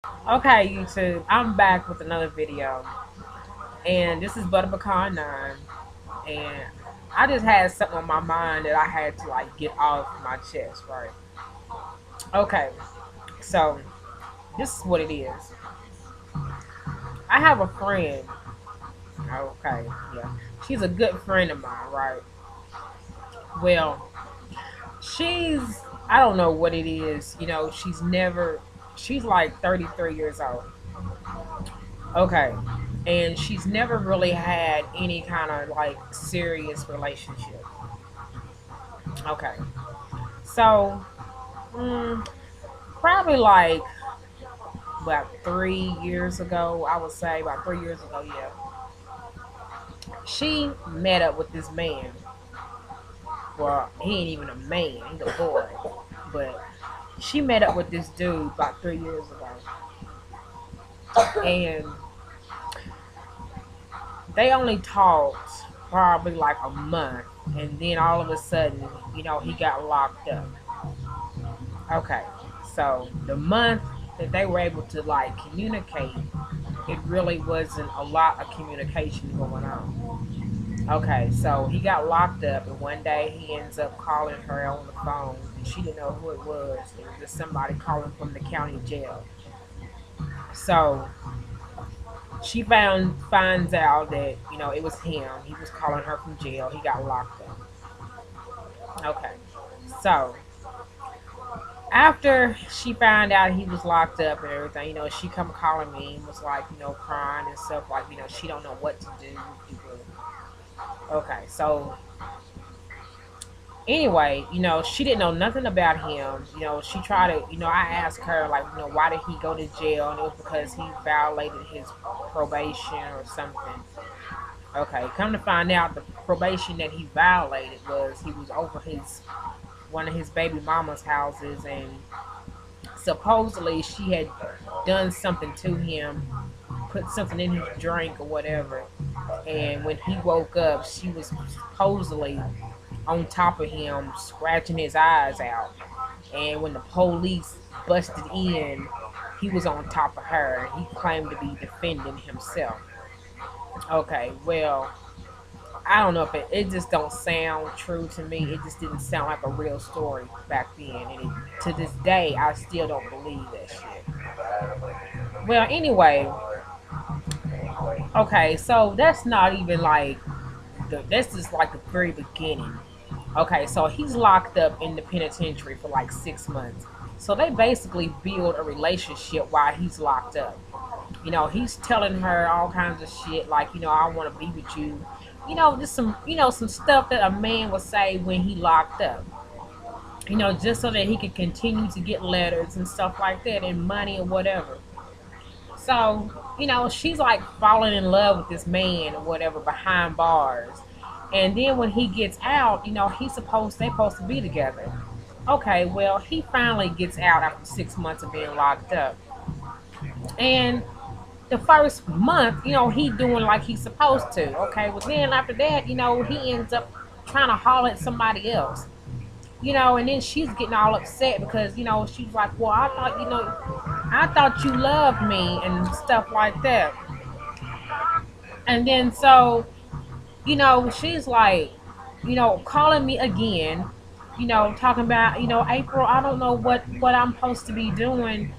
Okay, YouTube, I'm back with another video, and this is Butter Pecan 9, and I just had something on my mind that I had to like get off my chest, right? Okay, so this is what it is. I have a friend, okay, yeah, she's a good friend of mine, right? Well, I don't know what it is, she's like 33 years old, okay, and she's never really had any kind of like serious relationship. Okay. So, mm, probably like about 3 years ago, I would say about 3 years ago, yeah. She met up with this man. Well, he ain't even a man, he's a boy. But she met up with this dude about 3 years ago. And they only talked probably like a month. And then all of a sudden, he got locked up. Okay. So the month that they were able to like communicate, it really wasn't a lot of communication going on. Okay, so he got locked up, and one day he ends up calling her on the phone, and she didn't know who it was. It was just somebody calling from the county jail. So she finds out that it was him. He was calling her from jail. He got locked up. Okay, so after she found out he was locked up and everything, she come calling me and was like, crying and stuff like, she don't know what to do. Okay, so anyway, she didn't know nothing about him. She tried to, I asked her, like, why did he go to jail? And it was because he violated his probation or something. Okay, come to find out, the probation that he violated was he was over one of his baby mama's houses, and supposedly she had done something to him, put something in his drink or whatever. And when he woke up, she was supposedly on top of him, scratching his eyes out. And when the police busted in, he was on top of her. He claimed to be defending himself. Okay, well, I don't know if it just don't sound true to me. It just didn't sound like a real story back then. And to this day, I still don't believe that shit. Well, anyway, okay, so that's not even like that's just like the very beginning. Okay, so he's locked up in the penitentiary for like 6 months. So they basically build a relationship while he's locked up. He's telling her all kinds of shit like, I want to be with you. Just some stuff that a man would say when he locked up. Just so that he could continue to get letters and stuff like that and money or whatever. So, she's like falling in love with this man or whatever behind bars. And then when he gets out, they're supposed to be together. Okay, well, he finally gets out after 6 months of being locked up. And the first month, he doing like he's supposed to. Okay, well then after that, he ends up trying to holler at somebody else. And then she's getting all upset because, she's like, well, I thought you loved me and stuff like that. And then so, she's like, calling me again, talking about, April, I don't know what I'm supposed to be doing.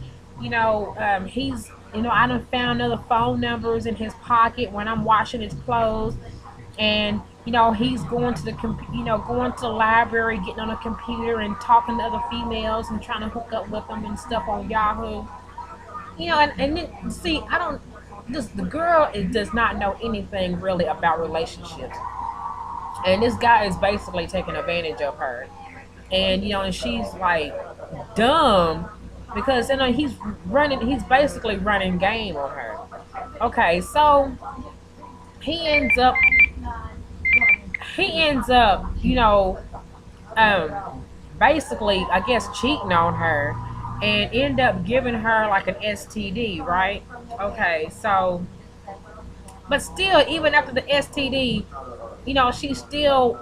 He's, I done found other phone numbers in his pocket when I'm washing his clothes. And, he's going to going to the library, getting on a computer and talking to other females and trying to hook up with them and stuff on Yahoo. And then, see, I don't, this, the girl does not know anything really about relationships. And this guy is basically taking advantage of her. And, and she's like dumb because, he's basically running game on her. Okay, so he ends up, he ends up, basically, I guess, cheating on her and end up giving her like an STD, right? Okay, so, but still, even after the STD, she's still,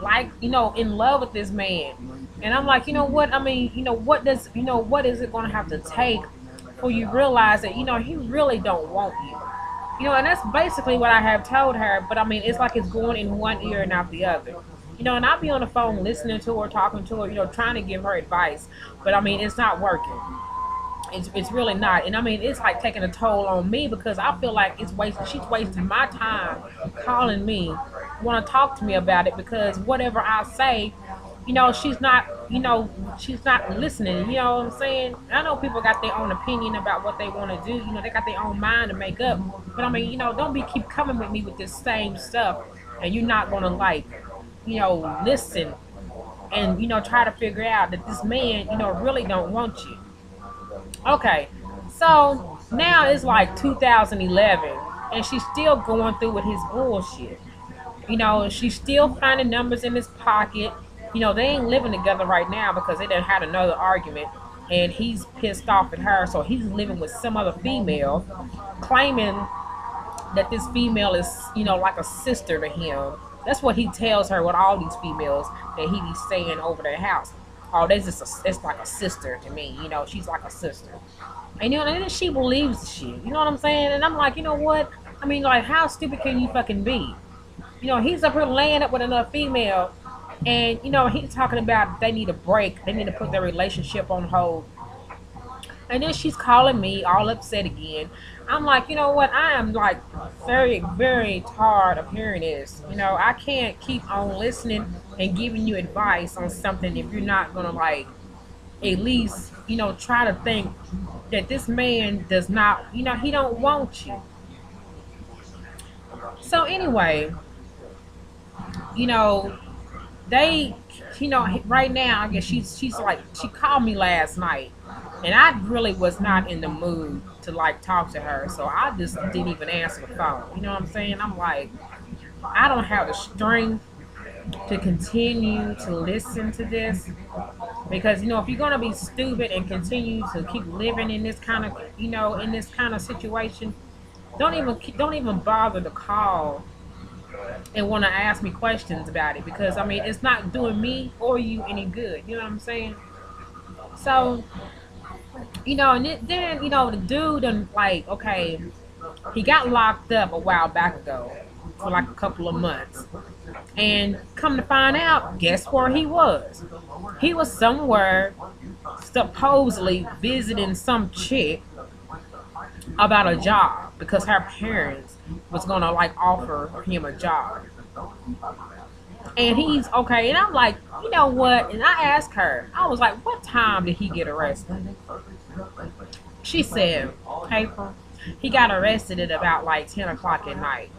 like, in love with this man. And I'm like, what? I mean, what is it going to have to take before you realize that, he really don't want you. And that's basically what I have told her. But I mean, it's like it's going in one ear and out the other. And I'll be on the phone listening to her, talking to her, trying to give her advice. But I mean, it's not working. It's really not. And I mean, it's like taking a toll on me because I feel like she's wasting my time calling me, want to talk to me about it because whatever I say, she's not listening. You know what I'm saying? I know people got their own opinion about what they want to do. They got their own mind to make up. But I mean, don't keep coming with me with this same stuff and you're not going to listen and, try to figure out that this man, really don't want you. Okay, so now it's like 2011, and she's still going through with his bullshit. She's still finding numbers in his pocket. They ain't living together right now because they done had another argument, and he's pissed off at her, so he's living with some other female, claiming that this female is, like a sister to him. That's what he tells her with all these females that he be staying over their house. Oh, it's like a sister to me. She's like a sister. And, and then she believes the shit. You know what I'm saying? And I'm like, you know what? I mean, like, how stupid can you fucking be? He's up here laying up with another female. And, he's talking about they need a break. They need to put their relationship on hold. And then she's calling me all upset again. I'm like, you know what? I am like very, very tired of hearing this. I can't keep on listening and giving you advice on something if you're not going to like at least, try to think that this man does not, he don't want you. So anyway, they, right now, I guess she's like, she called me last night and I really was not in the mood to like talk to her. So I just didn't even answer the phone. You know what I'm saying? I'm like, I don't have the strength to continue to listen to this because, if you're going to be stupid and continue to keep living in this kind of, in this kind of situation, don't even bother to call and want to ask me questions about it because I mean it's not doing me or you any good. You know what I'm saying? So, and then the dude and like, okay, he got locked up a while back ago for like a couple of months, and come to find out, guess where he was? He was somewhere supposedly visiting some chick about a job because her parents was gonna like offer him a job. And he's okay, and I'm like, you know what? And I asked her, I was like, what time did he get arrested? She said, April, he got arrested at about like 10 o'clock at night.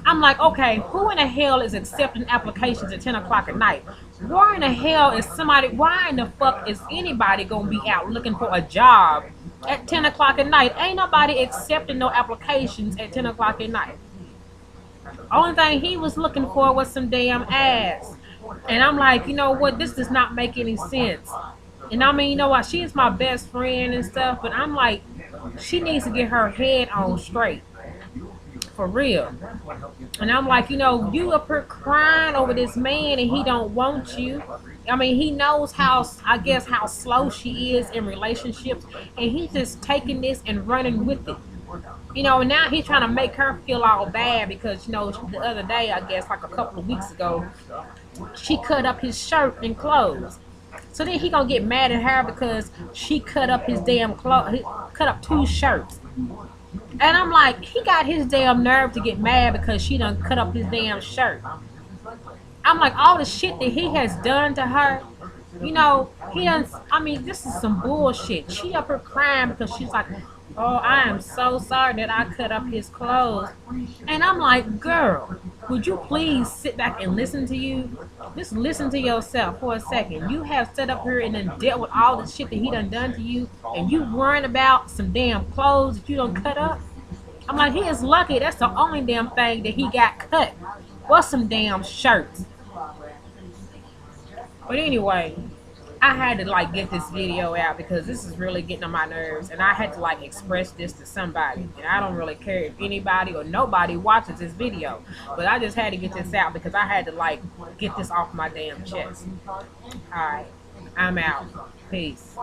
I'm like, okay, who in the hell is accepting applications at 10 o'clock at night? Why in the hell is why in the fuck is anybody gonna be out looking for a job at 10 o'clock at night? Ain't nobody accepting no applications at 10 o'clock at night. Only thing he was looking for was some damn ass. And I'm like, you know what? This does not make any sense. And I mean, you know what? She is my best friend and stuff, but I'm like, she needs to get her head on straight. For real. And I'm like, you up here crying over this man and he don't want you. I mean, he knows how slow she is in relationships, and he's just taking this and running with it. And now he's trying to make her feel all bad because, the other day, I guess like a couple of weeks ago, she cut up his shirt and clothes. So then he gonna get mad at her because she cut up his damn clothes, cut up 2 shirts. And I'm like, he got his damn nerve to get mad because she done cut up his damn shirt. I'm like, all the shit that he has done to her, he done, I mean, this is some bullshit. She up here crying because she's like, oh, I am so sorry that I cut up his clothes. And I'm like, girl, would you please sit back and listen to you? Just listen to yourself for a second. You have sat up here and then dealt with all the shit that he done to you, and you worrying about some damn clothes that you done cut up? I'm like, he is lucky. That's the only damn thing that he got cut. What's some damn shirts? But anyway, I had to like get this video out because this is really getting on my nerves, and I had to like express this to somebody. And I don't really care if anybody or nobody watches this video, but I just had to get this out because I had to like get this off my damn chest. All right, I'm out. Peace.